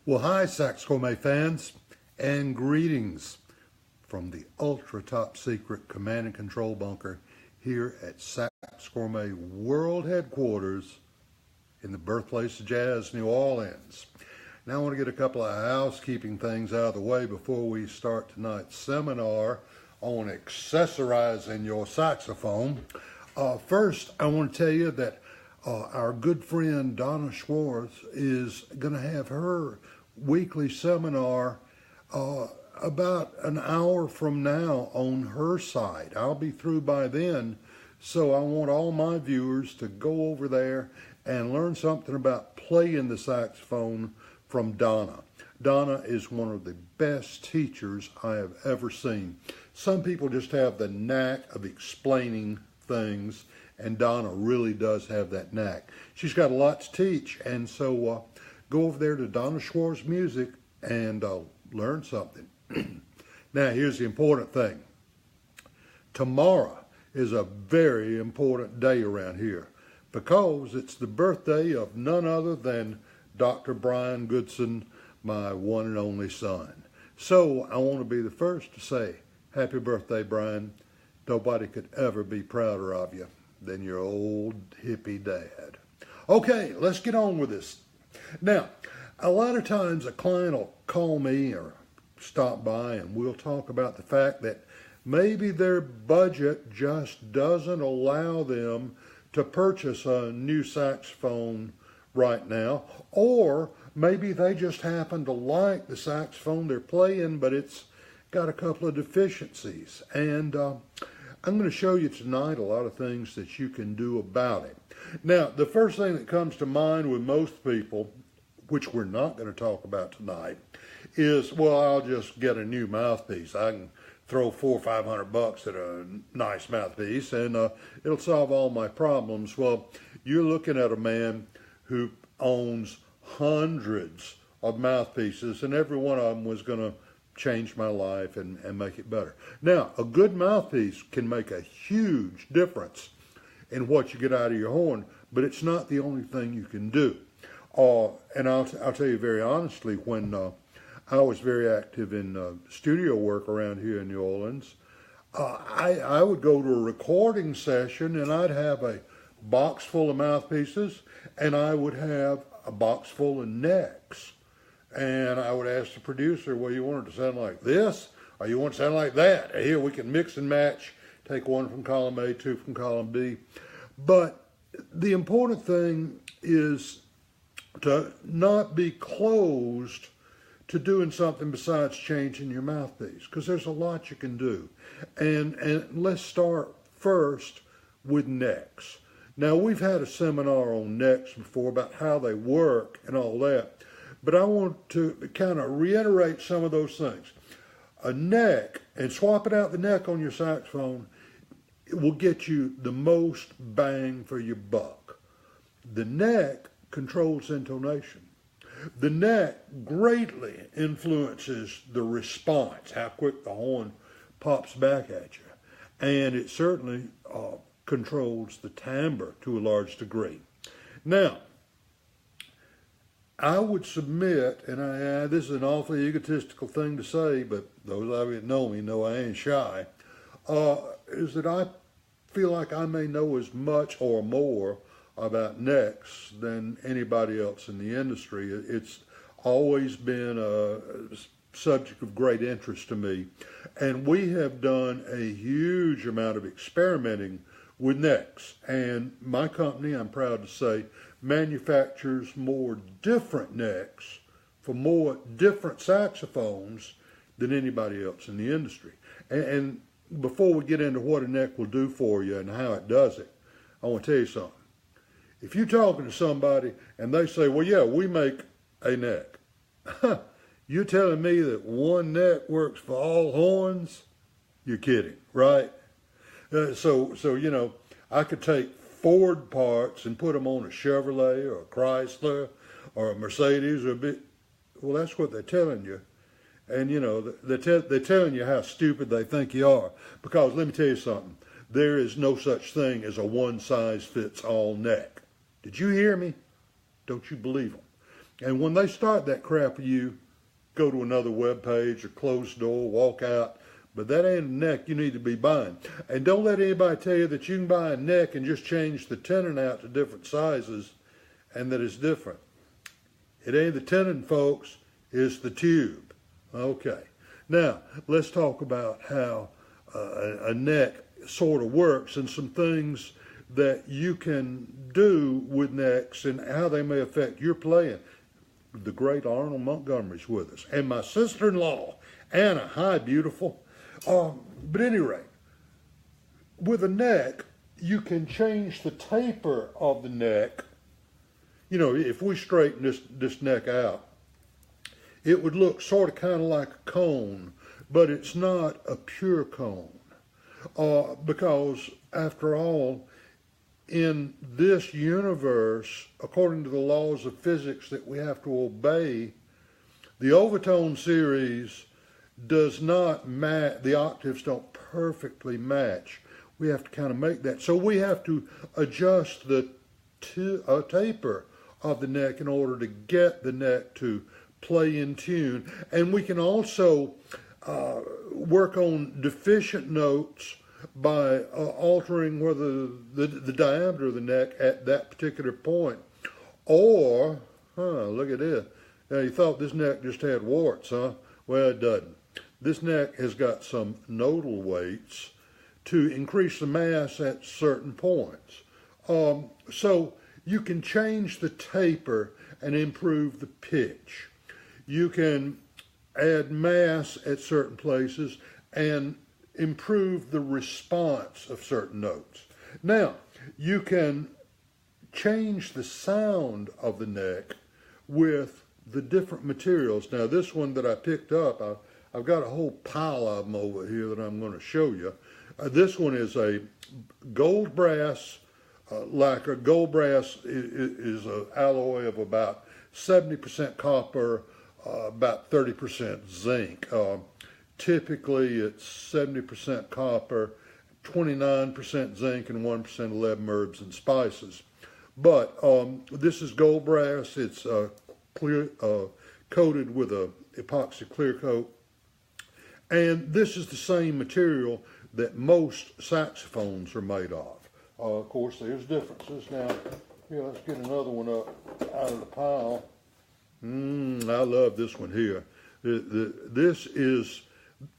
Well, hi, Sax Gourmet fans, and greetings from the ultra top secret command and control bunker here at Sax Gourmet World Headquarters in the birthplace of jazz, New Orleans. Now I want to get a couple of housekeeping things out of the way before we start tonight's seminar on accessorizing your saxophone. First, I want to tell you that our good friend Donna Schwartz is going to have her weekly seminar about an hour from now on her site. I'll be through by then, so I want all my viewers to go over there and learn something about playing the saxophone from Donna. Donna is one of the best teachers I have ever seen. Some people just have the knack of explaining things, and Donna really does have that knack. She's got a lot to teach, and so go over there to Donna Schwartz Music and learn something. Now, here's the important thing. Tomorrow is a very important day around here because it's the birthday of none other than Dr. Brian Goodson, my one and only son. So I want to be the first to say, happy birthday, Brian. Nobody could ever be prouder of you than your old hippie dad. Okay, let's get on with this. Now, a lot of times a client will call me or stop by and we'll talk about the fact that maybe their budget just doesn't allow them to purchase a new saxophone right now, or maybe they just happen to like the saxophone they're playing, but it's got a couple of deficiencies. And I'm going to show you tonight a lot of things that you can do about it. Now, the first thing that comes to mind with most people, which we're not going to talk about tonight, is, well, I'll just get a new mouthpiece. I can throw $400 or $500 at a nice mouthpiece and it'll solve all my problems. Well, you're looking at a man who owns hundreds of mouthpieces, and every one of them was going to change my life and make it better. Now, a good mouthpiece can make a huge difference in what you get out of your horn, but it's not the only thing you can do. And I'll tell you very honestly, when I was very active in studio work around here in New Orleans, I would go to a recording session and I'd have a box full of mouthpieces and I would have a box full of necks. And I would ask the producer, well, you want it to sound like this or you want it to sound like that? Here, we can mix and match, take one from column A, two from column B. But the important thing is to not be closed to doing something besides changing your mouthpiece, because there's a lot you can do. And let's start first with necks. Now, we've had a seminar on necks before about how they work and all that, but I want to kind of reiterate some of those things. A neck, and swapping out the neck on your saxophone, it will get you the most bang for your buck. The neck controls intonation. The neck greatly influences the response, how quick the horn pops back at you. And it certainly controls the timbre to a large degree. Now, I would submit, and this is an awfully egotistical thing to say, but those of you that know me know I ain't shy, is that I feel like I may know as much or more about necks than anybody else in the industry. It's always been a subject of great interest to me. And we have done a huge amount of experimenting with necks. And my company, I'm proud to say, manufactures more different necks for more different saxophones than anybody else in the industry. And before we get into what a neck will do for you and how it does it, I want to tell you something. If you're talking to somebody and they say, well, yeah, we make a neck. You're telling me that one neck works for all horns? You're kidding, right? So you know, I could take Ford parts and put them on a Chevrolet or a Chrysler or a Mercedes or a bit. Well, that's what they're telling you. And, you know, they're telling you how stupid they think you are. Because let me tell you something. There is no such thing as a one-size-fits-all neck. Did you hear me? Don't you believe them? And when they start that crap with you, go to another web page or close the door, walk out. But that ain't a neck you need to be buying. And don't let anybody tell you that you can buy a neck and just change the tenon out to different sizes and that it's different. It ain't the tenon, folks, it's the tube. Okay. Now, let's talk about how a neck sort of works and some things that you can do with necks and how they may affect your playing. The great Arnold Montgomery's with us. And my sister-in-law, Anna. Hi, beautiful. But at any rate, with a neck, you can change the taper of the neck. You know, if we straighten this neck out, it would look sort of kind of like a cone, but it's not a pure cone. Because, after all, in this universe, according to the laws of physics that we have to obey, the overtone series does not match, the octaves don't perfectly match. We have to kind of make that. So we have to adjust the taper of the neck in order to get the neck to play in tune. And we can also work on deficient notes by altering whether the diameter of the neck at that particular point. Or, look at this. Now, you thought this neck just had warts, huh? Well, it doesn't. This neck has got some nodal weights to increase the mass at certain points. So you can change the taper and improve the pitch. You can add mass at certain places and improve the response of certain notes. Now, you can change the sound of the neck with the different materials. Now, this one that I picked up, I've got a whole pile of them over here that I'm going to show you. This one is a gold brass lacquer. Gold brass is an alloy of about 70% copper, about 30% zinc. Typically, it's 70% copper, 29% zinc, and 1% lead, herbs, and spices. But this is gold brass. It's clear, coated with a epoxy clear coat. And this is the same material that most saxophones are made of. Of course, there's differences. Now, here, let's get another one up out of the pile. I love this one here. This is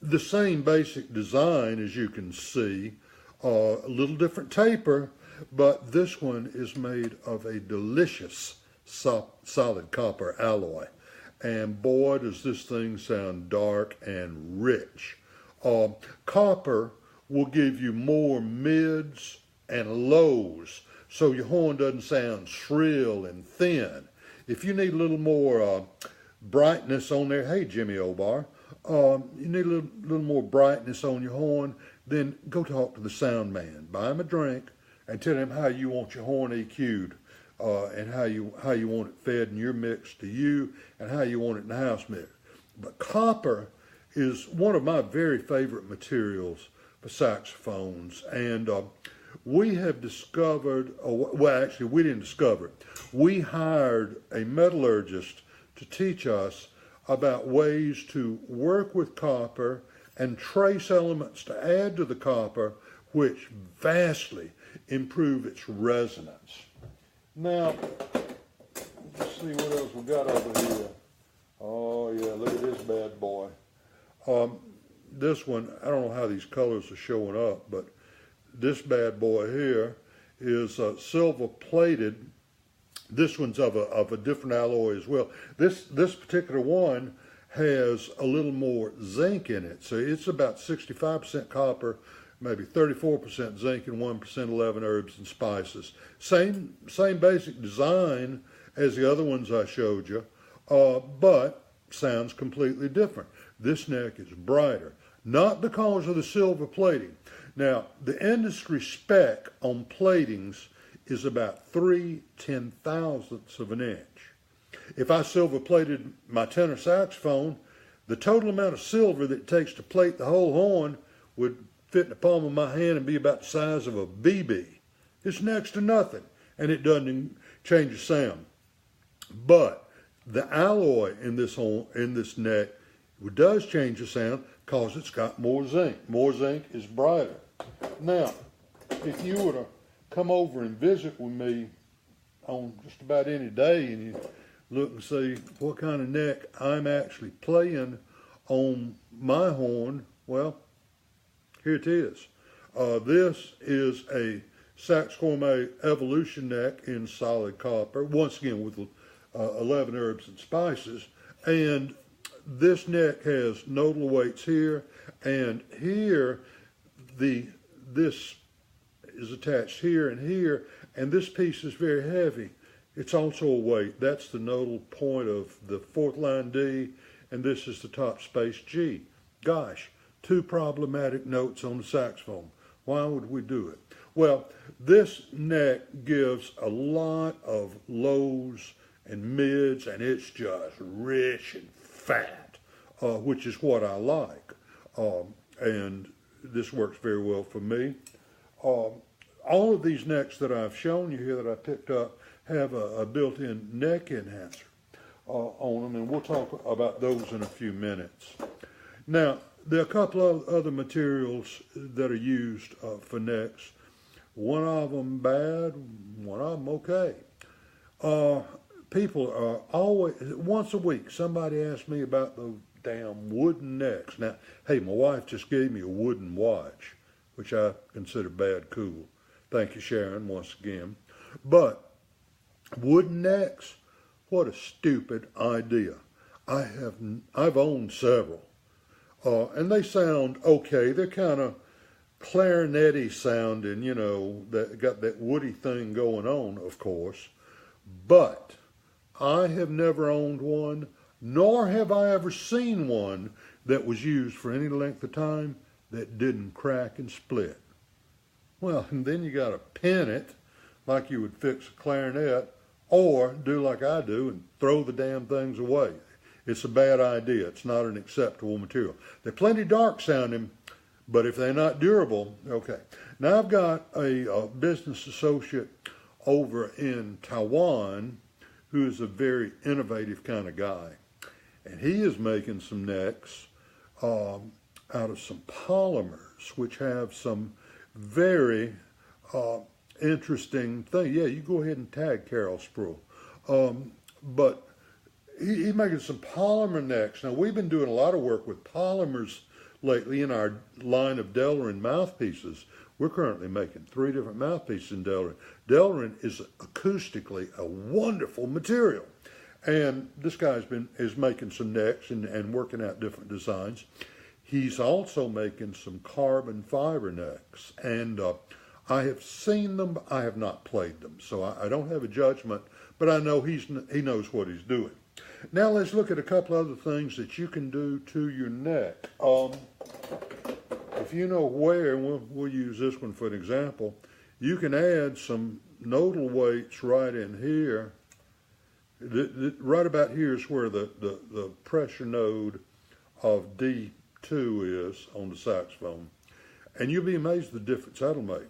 the same basic design, as you can see. A little different taper, but this one is made of a delicious solid copper alloy. And boy, does this thing sound dark and rich. Copper will give you more mids and lows, so your horn doesn't sound shrill and thin. If you need a little more brightness on there, hey, Jimmy Obar, you need a little more brightness on your horn, then go talk to the sound man. Buy him a drink and tell him how you want your horn EQ'd. And how you want it fed in your mix to you, and how you want it in the house mix. But copper is one of my very favorite materials for saxophones, and we have discovered, well, actually, we didn't discover it. We hired a metallurgist to teach us about ways to work with copper and trace elements to add to the copper, which vastly improve its resonance. Now, let's see what else we got over here. Oh, yeah, look at this bad boy. This one, I don't know how these colors are showing up, but this bad boy here is silver plated. This one's of a different alloy as well. This particular one has a little more zinc in it. So it's about 65% copper, maybe 34% zinc, and 1% leaven, herbs, and spices. Same basic design as the other ones I showed you, but sounds completely different. This neck is brighter, not because of the silver plating. Now, the industry spec on platings is about 3/10,000ths of an inch. If I silver plated my tenor saxophone, the total amount of silver that it takes to plate the whole horn would fit in the palm of my hand and be about the size of a BB. It's next to nothing, and it doesn't change the sound. But The alloy in this neck does change the sound because it's got more zinc. More zinc is brighter. Now, if you were to come over and visit with me on just about any day and you look and see what kind of neck I'm actually playing on my horn, well, here it is. This is a saxgourmet evolution neck in solid copper, once again with 11 herbs and spices. And this neck has nodal weights here, and here this is attached here and here, and this piece is very heavy. It's also a weight. That's the nodal point of the fourth line D, and this is the top space G. Gosh, two problematic notes on the saxophone. Why would we do it? Well, this neck gives a lot of lows and mids, and it's just rich and fat, which is what I like. And this works very well for me. All of these necks that I've shown you here that I picked up have a built-in neck enhancer on them, and we'll talk about those in a few minutes. Now, there are a couple of other materials that are used for necks. One of them bad, one of them okay. People are always, once a week, somebody asks me about those damn wooden necks. Now, hey, my wife just gave me a wooden watch, which I consider bad cool. Thank you, Sharon, once again. But wooden necks, what a stupid idea. I've owned several, and they sound okay. They're kind of clarinet-y sounding, you know, that got that woody thing going on, of course. But I have never owned one, nor have I ever seen one that was used for any length of time that didn't crack and split. Well, and then you got to pin it like you would fix a clarinet, or do like I do and throw the damn things away. It's a bad idea. It's not an acceptable material. They're plenty dark sounding, but if they're not durable, okay. Now I've got a business associate over in Taiwan who is a very innovative kind of guy. And he is making some necks out of some polymers, which have some very interesting things. Yeah, you go ahead and tag Carol Sproul. But he's making some polymer necks. Now, we've been doing a lot of work with polymers lately in our line of Delrin mouthpieces. We're currently making 3 different mouthpieces in Delrin. Delrin is acoustically a wonderful material. And this guy is making some necks and working out different designs. He's also making some carbon fiber necks. And I have seen them, I have not played them. So I don't have a judgment, but I know he knows what he's doing. Now let's look at a couple other things that you can do to your neck. If you know where, and we'll use this one for an example, you can add some nodal weights right in here. Right about here is where the pressure node of D2 is on the saxophone. And you'll be amazed at the difference that'll make.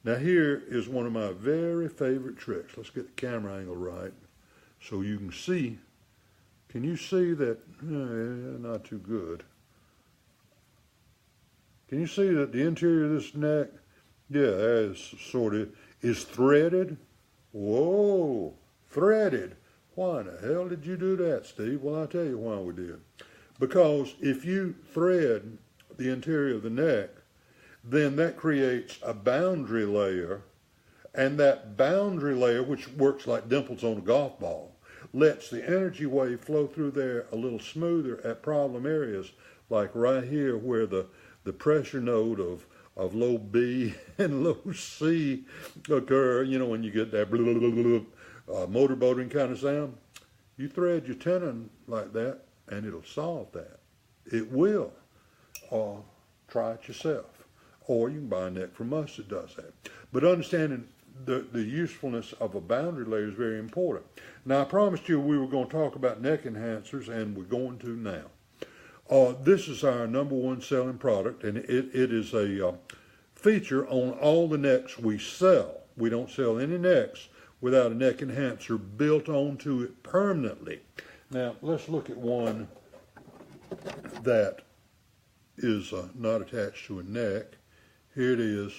Now here is one of my very favorite tricks. Let's get the camera angle right so you can see. Can you see that? Not too good. Can you see that the interior of this neck, yeah, is threaded? Whoa, threaded. Why in the hell did you do that, Steve? Well, I'll tell you why we did. Because if you thread the interior of the neck, then that creates a boundary layer, and that boundary layer, which works like dimples on a golf ball, lets the energy wave flow through there a little smoother at problem areas, like right here where the pressure node of low B and low C occur, you know, when you get that motorboating kind of sound. You thread your tenon like that, and it'll solve that. It will. Try it yourself. Or you can buy a neck from us that does that. But understanding the usefulness of a boundary layer is very important. Now, I promised you we were going to talk about neck enhancers, and we're going to now. This is our #1 selling product, and it is a feature on all the necks we sell. We don't sell any necks without a neck enhancer built onto it permanently. Now, let's look at one that is not attached to a neck. Here it is.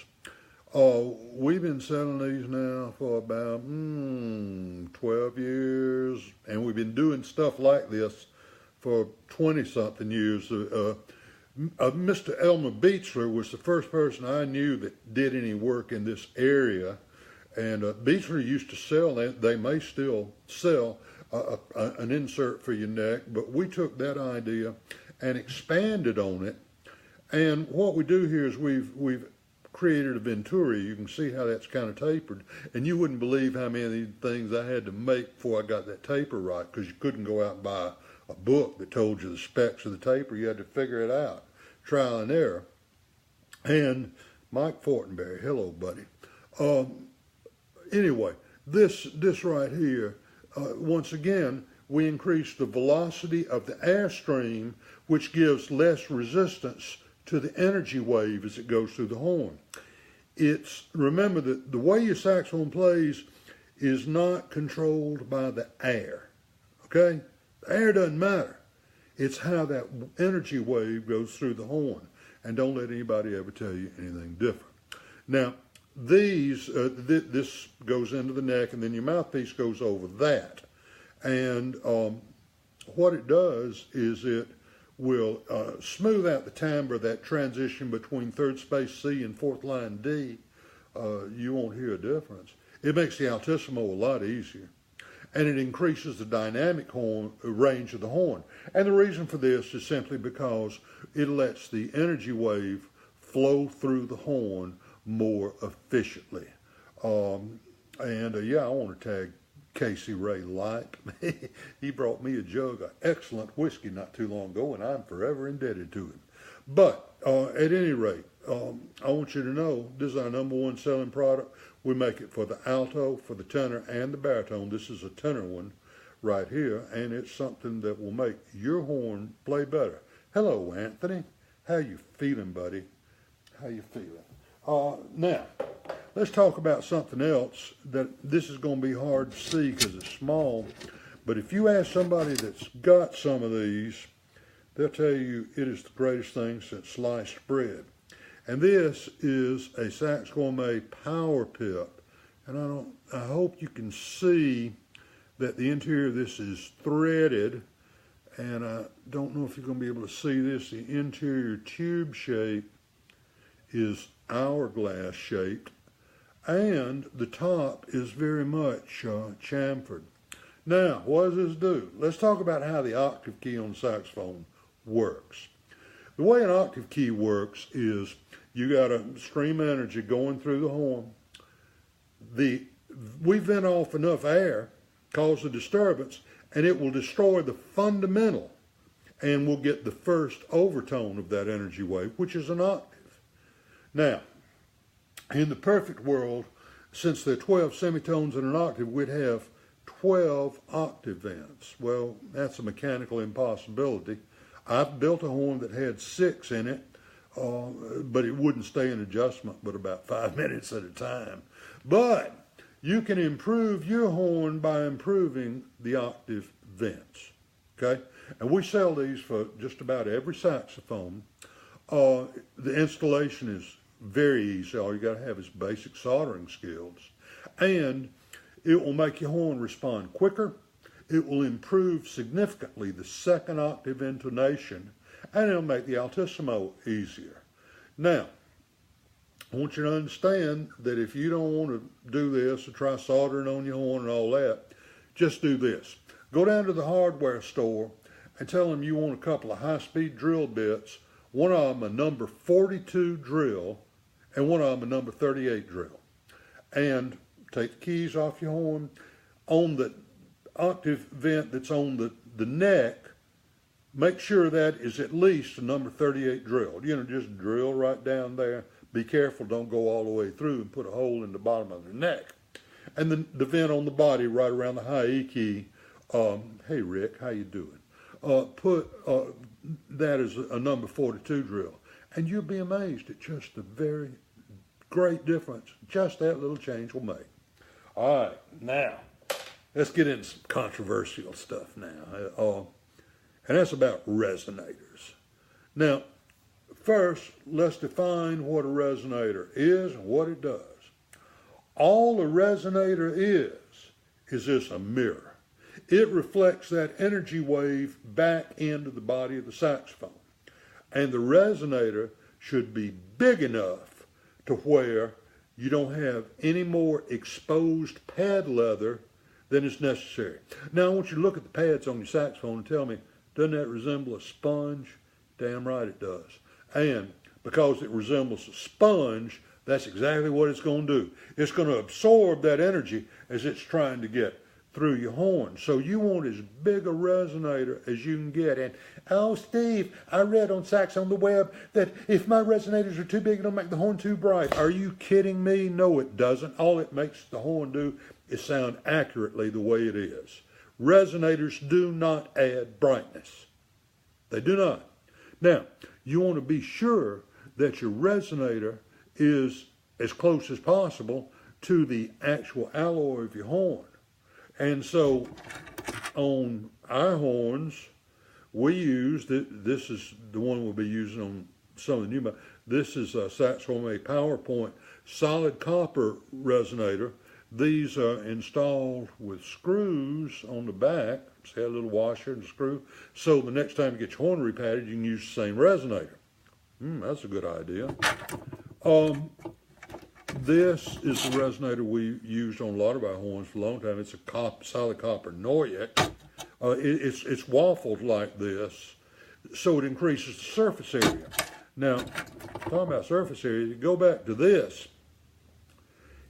We've been selling these now for about 12 years, and we've been doing stuff like this for 20-something years. Mr. Elmer Beechler was the first person I knew that did any work in this area, and Beechler used to sell, they may still sell, an insert for your neck, but we took that idea and expanded on it. And what we do here is we've created a Venturi. You can see how that's kind of tapered, and you wouldn't believe how many things I had to make before I got that taper right, because you couldn't go out and buy a book that told you the specs of the taper. You had to figure it out, trial and error. And Mike Fortenberry, hello, buddy. Anyway, this right here, once again, we increase the velocity of the airstream, which gives less resistance to the energy wave as it goes through the horn. Remember that the way your saxophone plays is not controlled by the air, okay? The air doesn't matter. It's how that energy wave goes through the horn. And don't let anybody ever tell you anything different. Now, this goes into the neck, and then your mouthpiece goes over that. And what it does is it will smooth out the timbre, that transition between third space C and fourth line D. You won't hear a difference. It makes the altissimo a lot easier. And it increases the dynamic range of the horn. And the reason for this is simply because it lets the energy wave flow through the horn more efficiently. Yeah, I want to tag Casey Ray Light. He brought me a jug of excellent whiskey not too long ago, and I'm forever indebted to him. But at any rate, I want you to know this is our #1 selling product. We make it for the alto, for the tenor, and the baritone. This is a tenor one right here, and it's something that will make your horn play better. Hello, Anthony. How you feeling, buddy? How you feeling? Now, let's talk about something else that this is going to be hard to see because it's small. But if you ask somebody that's got some of these, they'll tell you it is the greatest thing since sliced bread. And this is a saxgourmet power pip. And I hope you can see that the interior of this is threaded. And I don't know if you're going to be able to see this. The interior tube shape is hourglass shaped. And the top is very much chamfered. Now, what does this do? Let's talk about how the octave key on the saxophone works. The way an octave key works is you got a stream of energy going through the horn. We vent off enough air, cause a disturbance, and it will destroy the fundamental, and we'll get the first overtone of that energy wave, which is an octave. Now, in the perfect world, since there are 12 semitones in an octave, we'd have 12 octave vents. Well, that's a mechanical impossibility. I've built a horn that had 6 in it, but it wouldn't stay in adjustment but about 5 minutes at a time. But you can improve your horn by improving the octave vents, okay? And we sell these for just about every saxophone. The installation is very easy. All you got to have is basic soldering skills. And it will make your horn respond quicker. It will improve significantly the second octave intonation, and it'll make the altissimo easier. Now, I want you to understand that if you don't want to do this or try soldering on your horn and all that, just do this. Go down to the hardware store and tell them you want a couple of high-speed drill bits, one of them a number 42 drill, and one of them a number 38 drill. And take the keys off your horn. On the octave vent that's on the neck, make sure that is at least a number 38 drill. You know, just drill right down there. Be careful, don't go all the way through and put a hole in the bottom of the neck. And then the vent on the body right around the high E key. Hey Rick, how you doing? Put that as a number 42 drill. And you'll be amazed at just the very great difference just that little change will make. All right, now, let's get into some controversial stuff now. And that's about resonators. Now, first, let's define what a resonator is and what it does. All a resonator is this a mirror. It reflects that energy wave back into the body of the saxophone. And the resonator should be big enough to where you don't have any more exposed pad leather than is necessary. Now, I want you to look at the pads on your saxophone and tell me, doesn't that resemble a sponge? Damn right it does. And because it resembles a sponge, that's exactly what it's going to do. It's going to absorb that energy as it's trying to get through your horn. So you want as big a resonator as you can get. And, oh, Steve, I read on Sax on the web that if my resonators are too big, it'll make the horn too bright. Are you kidding me? No, it doesn't. All it makes the horn do is sound accurately the way it is. Resonators do not add brightness. They do not. Now, you want to be sure that your resonator is as close as possible to the actual alloy of your horn. And so on our horns, we use, this is the one we'll be using on some of the new, this is a saxgourmet PowerPoint solid copper resonator. These are installed with screws on the back. See a little washer and screw. So the next time you get your horn repadded, you can use the same resonator. That's a good idea. This is the resonator we used on a lot of our horns for a long time. It's a solid copper Noyak. It's waffled like this, so it increases the surface area. Now, talking about surface area, you go back to this.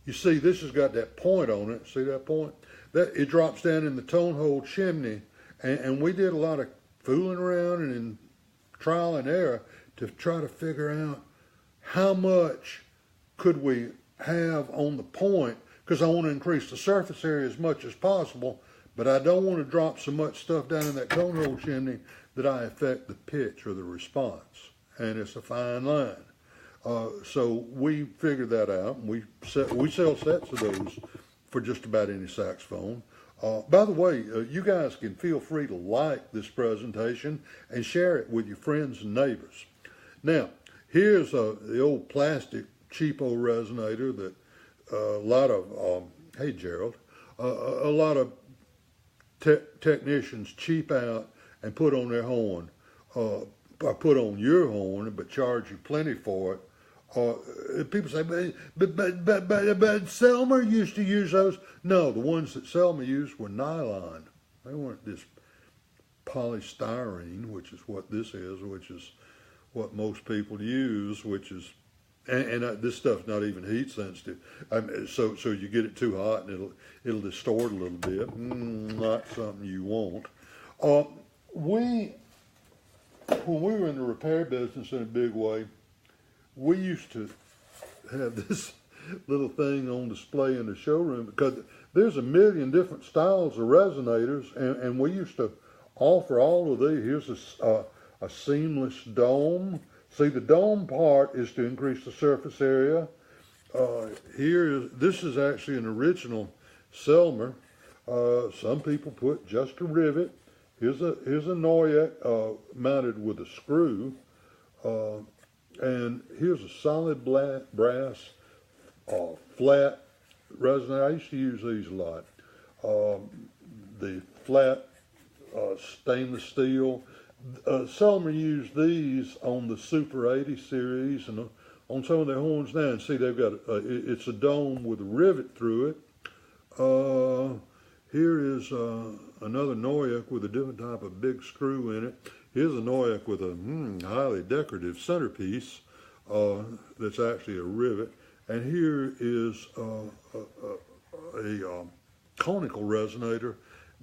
You see, this has got that point on it. See that point? That it drops down in the tone hole chimney, and we did a lot of fooling around and in trial and error to try to figure out how much could we have on the point, because I want to increase the surface area as much as possible, but I don't want to drop so much stuff down in that tone hole chimney that I affect the pitch or the response, and it's a fine line. So we figured that out, and we sell sets of those for just about any saxophone. By the way, you guys can feel free to like this presentation and share it with your friends and neighbors. Now, here's the old plastic cheapo resonator that a lot of, hey Gerald, a lot of technicians cheap out and put on their horn, or put on your horn, but charge you plenty for it. People say, but Selmer used to use those. No, the ones that Selmer used were nylon. They weren't this polystyrene, which is what this is, which is what most people use, which is, and this stuff's not even heat sensitive. So you get it too hot and it'll distort a little bit. Not something you want. When we were in the repair business in a big way, we used to have this little thing on display in the showroom because there's a million different styles of resonators, and we used to offer all of these. Here's a seamless dome. See, the dome part is to increase the surface area. This is actually an original Selmer. Some people put just a rivet. Here's a Noyak mounted with a screw. And here's a solid brass flat resonator. I used to use these a lot. The flat stainless steel. Selmer used these on the Super 80 series and on some of their horns now. And see, they've got it's a dome with a rivet through it. Here is another Noyak with a different type of big screw in it. Here's a Noyak with a highly decorative centerpiece that's actually a rivet. And here is a conical resonator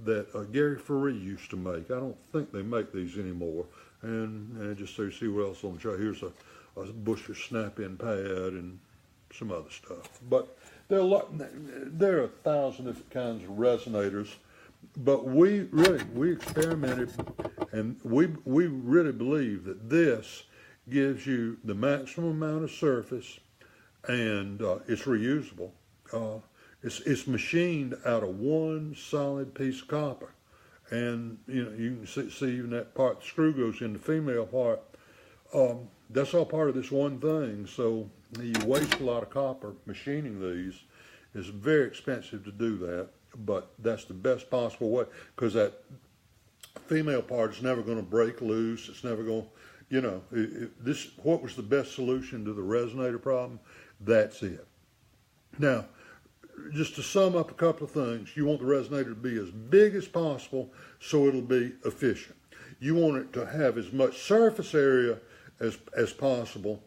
that Gary Ferree used to make. I don't think they make these anymore. And just so you see what else on the chart, here's a Busher snap-in pad and some other stuff. But there are 1,000 different kinds of resonators. But we experimented, and we really believe that this gives you the maximum amount of surface, and it's reusable. It's machined out of one solid piece of copper. And, you know, you can see even that part, the screw goes in the female part. That's all part of this one thing. So you waste a lot of copper machining these. It's very expensive to do that, but that's the best possible way, because that female part is never going to break loose. It's never going to, you know, what was the best solution to the resonator problem? That's it. Now, just to sum up a couple of things, you want the resonator to be as big as possible so it'll be efficient. You want it to have as much surface area as possible,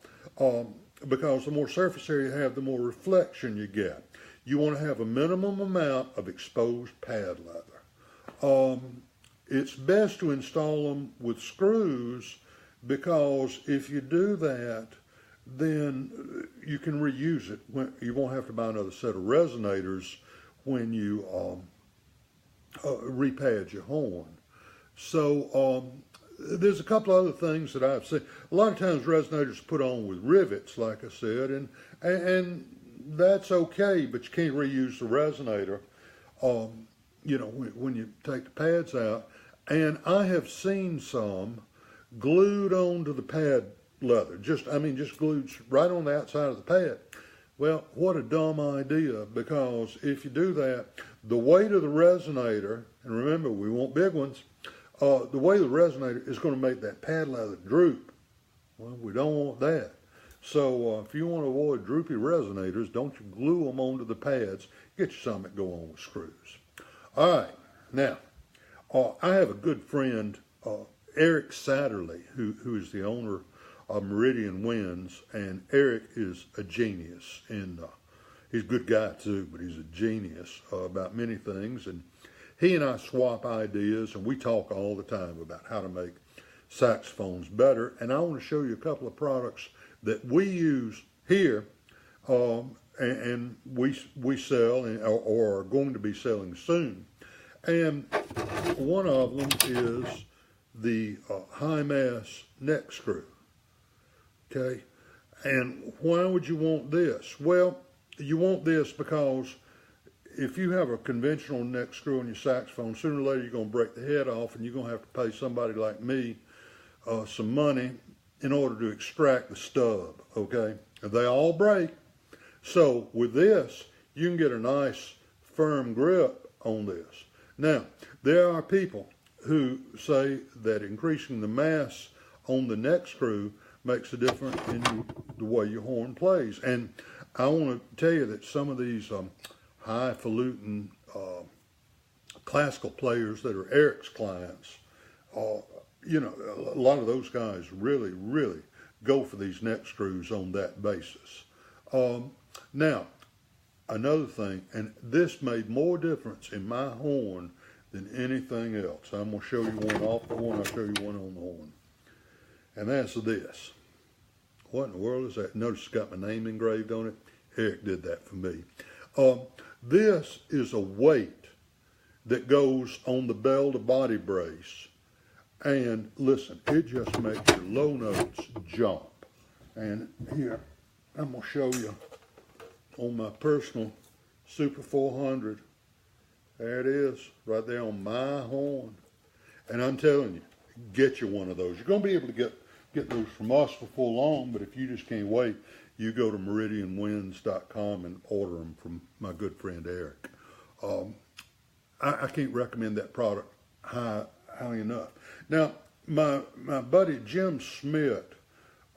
because the more surface area you have, the more reflection you get. You want to have a minimum amount of exposed pad leather. It's best to install them with screws, because if you do that, then you can reuse it. You won't have to buy another set of resonators when you repad your horn. So there's a couple other things that I've seen. A lot of times resonators are put on with rivets, like I said, and that's okay, but you can't reuse the resonator, you know, when you take the pads out. And I have seen some glued onto the pad leather, just glued right on the outside of the pad. Well, what a dumb idea, because if you do that, the weight of the resonator, and remember, we want big ones, the weight of the resonator is going to make that pad leather droop. Well, we don't want that. So if you want to avoid droopy resonators, don't you glue them onto the pads. Get you some that go on with screws. All right, now, I have a good friend, Eric Satterley, who is the owner of Meridian Winds, and Eric is a genius, and he's a good guy too, but he's a genius about many things, and he and I swap ideas, and we talk all the time about how to make saxophones better. And I want to show you a couple of products that we use here, and we sell or are going to be selling soon. And one of them is the high mass neck screw. Okay, and why would you want this? Well, you want this because if you have a conventional neck screw on your saxophone, sooner or later you're going to break the head off, and you're going to have to pay somebody like me some money in order to extract the stub, okay? And they all break. So with this, you can get a nice firm grip on this. Now, there are people who say that increasing the mass on the neck screw makes a difference in the way your horn plays. And I want to tell you that some of these highfalutin classical players that are Eric's clients, you know, a lot of those guys really, really go for these neck screws on that basis. Now, another thing, and this made more difference in my horn than anything else. I'm going to show you one off the horn, I'll show you one on the horn. And that's this. What in the world is that? Notice it's got my name engraved on it. Eric did that for me. This is a weight that goes on the bell-to-body brace. And listen, it just makes your low notes jump. And here, I'm going to show you on my personal Super 400. There it is, right there on my horn. And I'm telling you, get you one of those. You're going to be able to get those from us before long, but if you just can't wait, you go to meridianwinds.com and order them from my good friend Eric. I can't recommend that product highly enough. Now, my buddy Jim Smith,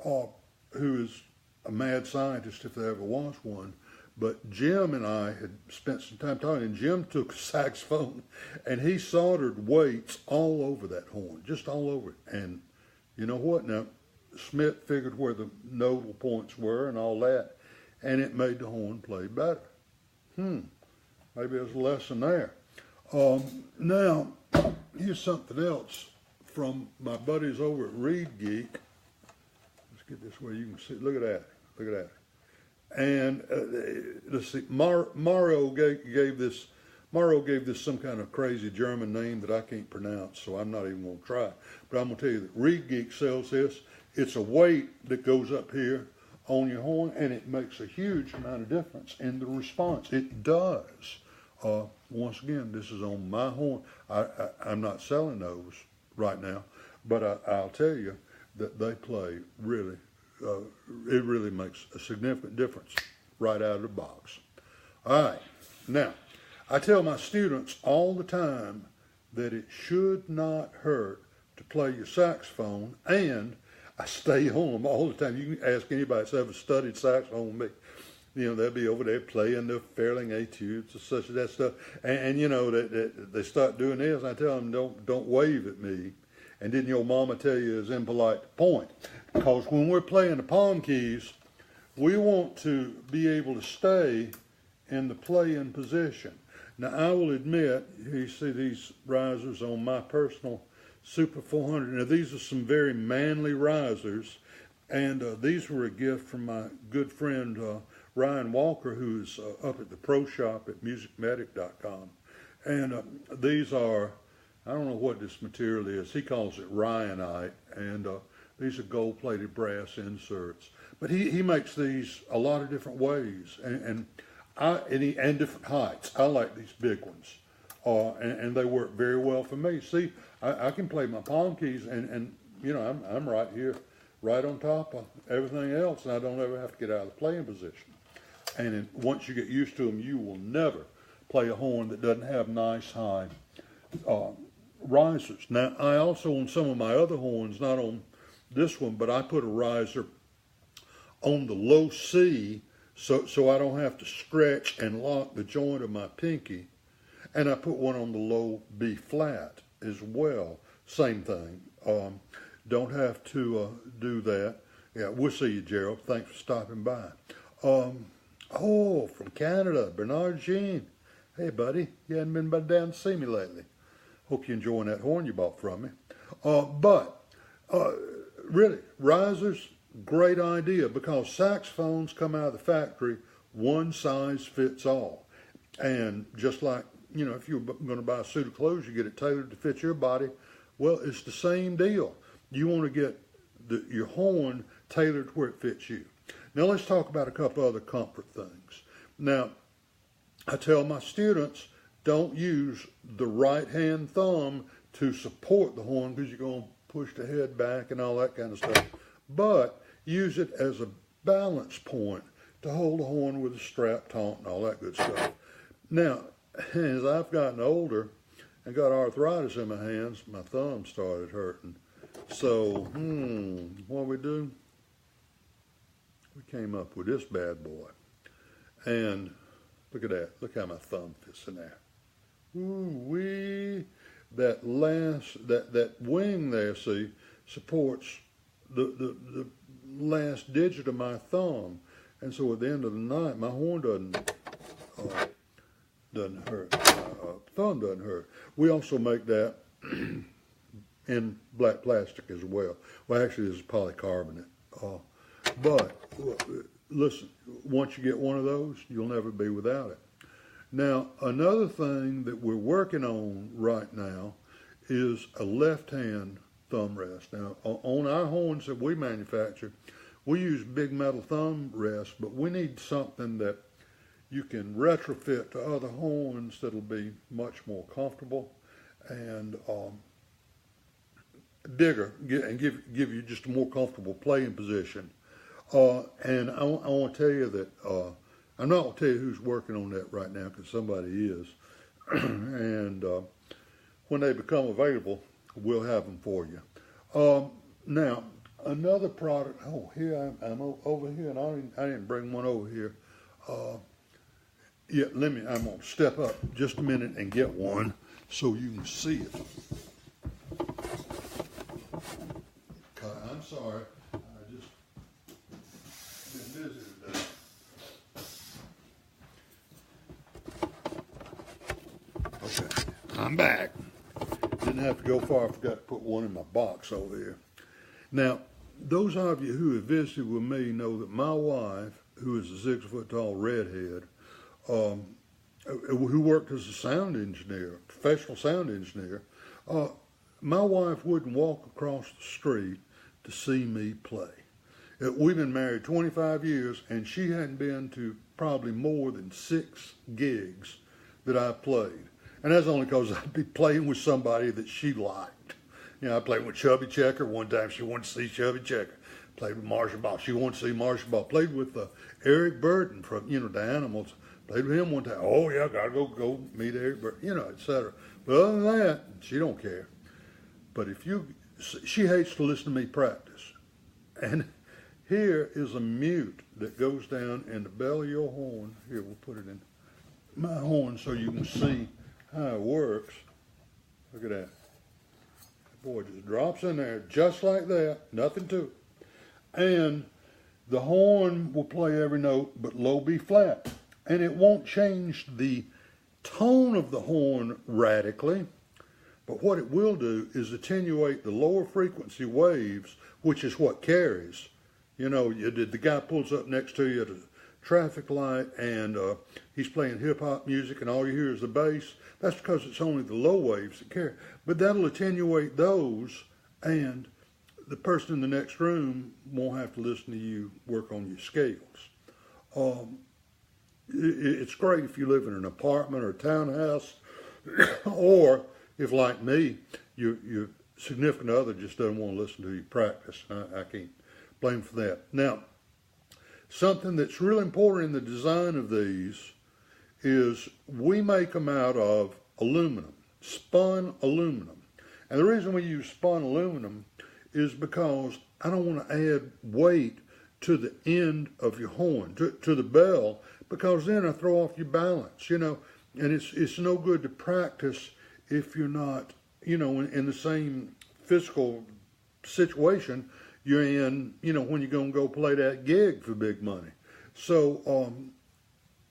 who is a mad scientist if there ever was one, but Jim and I had spent some time talking, and Jim took a saxophone and he soldered weights all over that horn, just all over it. And you know what? Now, Smith figured where the nodal points were and all that, and it made the horn play better. Maybe there's a lesson there. Now, here's something else from my buddies over at Reed Geek. Let's get this where you can see. Look at that. Look at that. And let's see. Mario gave this some kind of crazy German name that I can't pronounce, so I'm not even going to try. But I'm going to tell you that Reed Geek sells this. It's a weight that goes up here on your horn, and it makes a huge amount of difference in the response. It does. Once again, this is on my horn. I'm not selling those right now, but I'll tell you that they play really, it really makes a significant difference right out of the box. All right, now, I tell my students all the time that it should not hurt to play your saxophone, and I stay on them all the time. You can ask anybody that's ever studied saxophone with me. You know, they'll be over there playing the Fairling etudes and such and that stuff. And you know, they start doing this, and I tell them, don't wave at me. And didn't your mama tell you it's impolite to point? Because when we're playing the palm keys, we want to be able to stay in the playing position. Now, I will admit, you see these risers on my personal Super 400. Now, these are some very manly risers, and these were a gift from my good friend Ryan Walker, who's up at the pro shop at musicmedic.com. And these are, I don't know what this material is. He calls it Ryanite, and these are gold-plated brass inserts. But he makes these a lot of different ways, and different heights. I like these big ones, and they work very well for me. See, I can play my palm keys, and you know, I'm right here, right on top of everything else, and I don't ever have to get out of the playing position. And once you get used to them, you will never play a horn that doesn't have nice high risers. Now, I also, on some of my other horns, not on this one, but I put a riser on the low C, so I don't have to stretch and lock the joint of my pinky. And I put one on the low B flat as well. Same thing. Don't have to do that. Yeah, we'll see you, Gerald. Thanks for stopping by. From Canada, Bernard Jean. Hey, buddy, you hadn't been down to see me lately. Hope you're enjoying that horn you bought from me. Really, risers, great idea, because saxophones come out of the factory, one size fits all. And just like, you know, if you're going to buy a suit of clothes, you get it tailored to fit your body. Well, it's the same deal. You want to get your horn tailored to where it fits you. Now, let's talk about a couple other comfort things. Now, I tell my students, don't use the right-hand thumb to support the horn, because you're going to push the head back and all that kind of stuff. But use it as a balance point to hold the horn with a strap taunt and all that good stuff. Now, as I've gotten older and got arthritis in my hands, my thumb started hurting. So, what we do? We came up with this bad boy. And look at that. Look how my thumb fits in there. Ooh-wee. That wing there, see, supports the last digit of my thumb. And so at the end of the night, my horn doesn't hurt. My thumb doesn't hurt. We also make that in black plastic as well. Well, actually, this is polycarbonate. But listen, once you get one of those, you'll never be without it. Now, another thing that we're working on right now is a left-hand thumb rest. Now, on our horns that we manufacture, we use big metal thumb rests, but we need something that you can retrofit to other horns that'll be much more comfortable and bigger, and give you just a more comfortable playing position. And I want to tell you that I'm not going to tell you who's working on that right now, because somebody is. And when they become available, we'll have them for you. Now, another product. Oh, here I'm over here, and I didn't bring one over here. Yeah, I'm going to step up just a minute and get one so you can see it. I'm sorry. I just been busy today. Okay, I'm back. Didn't have to go far. I forgot to put one in my box over here. Now, those of you who have visited with me know that my wife, who is a 6-foot-tall redhead, who worked as a sound engineer, professional sound engineer, my wife wouldn't walk across the street to see me play. We've been married 25 years, and she hadn't been to probably more than 6 gigs that I played. And that's only because I'd be playing with somebody that she liked. You know, I played with Chubby Checker. One time she wanted to see Chubby Checker. Played with Marshall Ball. She wanted to see Marshall Ball. Played with Eric Burden from, the Animals. Played with him one time. Oh, yeah, got to go meet Eric Burden, etc. But other than that, she don't care. But she hates to listen to me practice. And here is a mute that goes down in the belly of your horn. Here, we'll put it in my horn so you can see how it works. Look at that. Boy, it just drops in there just like that. Nothing to it. And the horn will play every note but low B flat. And it won't change the tone of the horn radically. But what it will do is attenuate the lower frequency waves, which is what carries. You know, the guy pulls up next to you at a traffic light and he's playing hip-hop music and all you hear is the bass. That's because it's only the low waves that carry. But that'll attenuate those, and the person in the next room won't have to listen to you work on your scales. It's great if you live in an apartment or a townhouse, or if, like me, your significant other just doesn't want to listen to you practice. I can't blame for that. Now, something that's really important in the design of these is we make them out of aluminum, spun aluminum. And the reason we use spun aluminum is because I don't want to add weight to the end of your horn, to the bell, because then I throw off your balance, and it's no good to practice if you're not, in the same physical situation you're in, when you're going to go play that gig for big money. So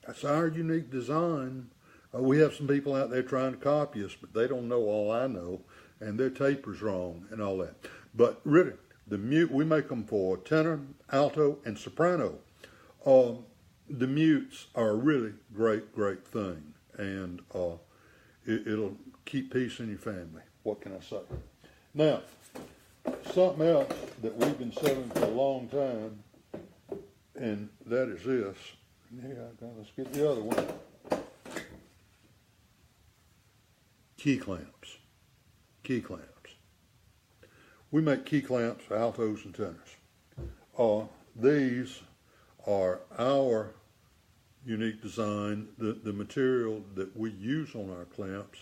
that's our unique design. We have some people out there trying to copy us, but they don't know all I know, and their taper's wrong and all that. But really, the mute, we make them for tenor, alto, and soprano. The mutes are a really great thing, and it'll keep peace in your family. What can I say? Now, something else that we've been selling for a long time, and that is this. Let's get the other one. Key clamps. Key clamps. We make key clamps for altos and tenors. These are our unique design. The material that we use on our clamps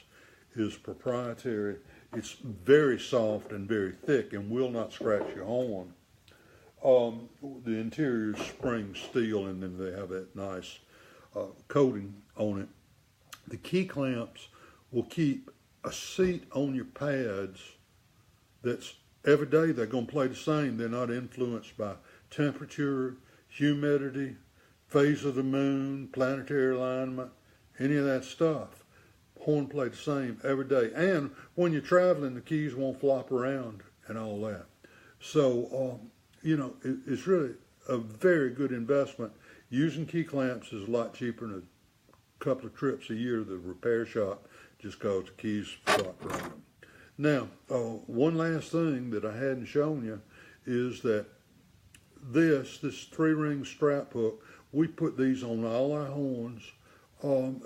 is proprietary. It's very soft and very thick and will not scratch your horn. The interior is spring steel, and then they have that nice coating on it. The key clamps will keep a seat on your pads that's every day they're going to play the same. They're not influenced by temperature, humidity, phase of the moon, planetary alignment, any of that stuff. Horn play the same every day. And when you're traveling, the keys won't flop around and all that. So, it's really a very good investment. Using key clamps is a lot cheaper than a couple of trips a year to the repair shop just because the keys flop around. Now, one last thing that I hadn't shown you is that this 3-ring strap hook, we put these on all our horns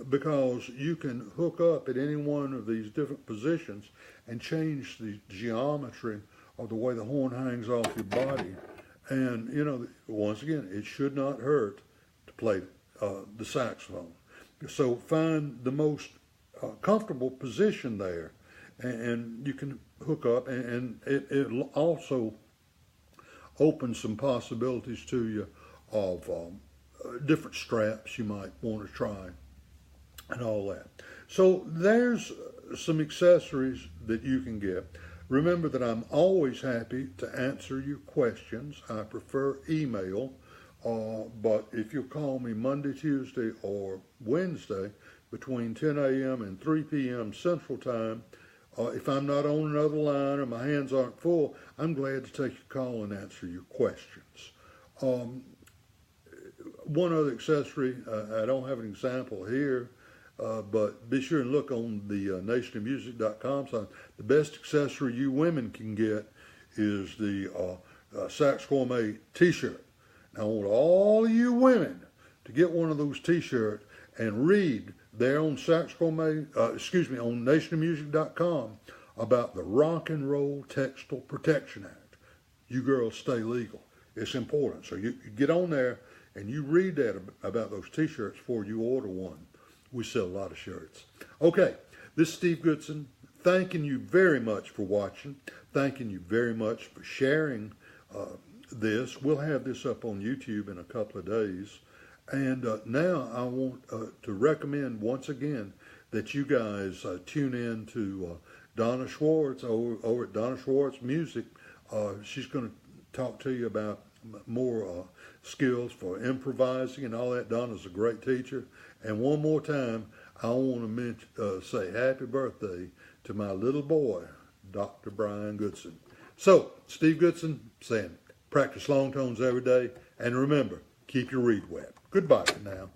because you can hook up at any one of these different positions and change the geometry of the way the horn hangs off your body. And, once again, it should not hurt to play the saxophone. So find the most comfortable position there, and you can hook up, and it'll also open some possibilities to you of different straps you might want to try and all that. So there's some accessories that you can get. Remember that I'm always happy to answer your questions. I prefer email, but if you call me Monday, Tuesday, or Wednesday between 10 a.m. and 3 p.m. Central Time, if I'm not on another line or my hands aren't full, I'm glad to take your call and answer your questions. One other accessory, I don't have an example here, but be sure and look on the nationofmusic.com site. The best accessory you women can get is the Sax Gourmet t-shirt. Now, I want all of you women to get one of those t-shirts and read there on Sax Gourmet, on nationofmusic.com about the Rock and Roll Textile Protection Act. You girls stay legal. It's important. So you get on there and you read that about those t-shirts before you order one. We sell a lot of shirts. Okay, this is Steve Goodson. Thanking you very much for watching. Thanking you very much for sharing this. We'll have this up on YouTube in a couple of days. And now I want to recommend once again that you guys tune in to Donna Schwartz over at Donna Schwartz Music. She's going to talk to you about more skills for improvising and all that. Donna's a great teacher. And one more time, I want to say happy birthday to my little boy, Dr. Brian Goodson. So, Steve Goodson saying, practice long tones every day, and remember, keep your reed wet. Goodbye for now.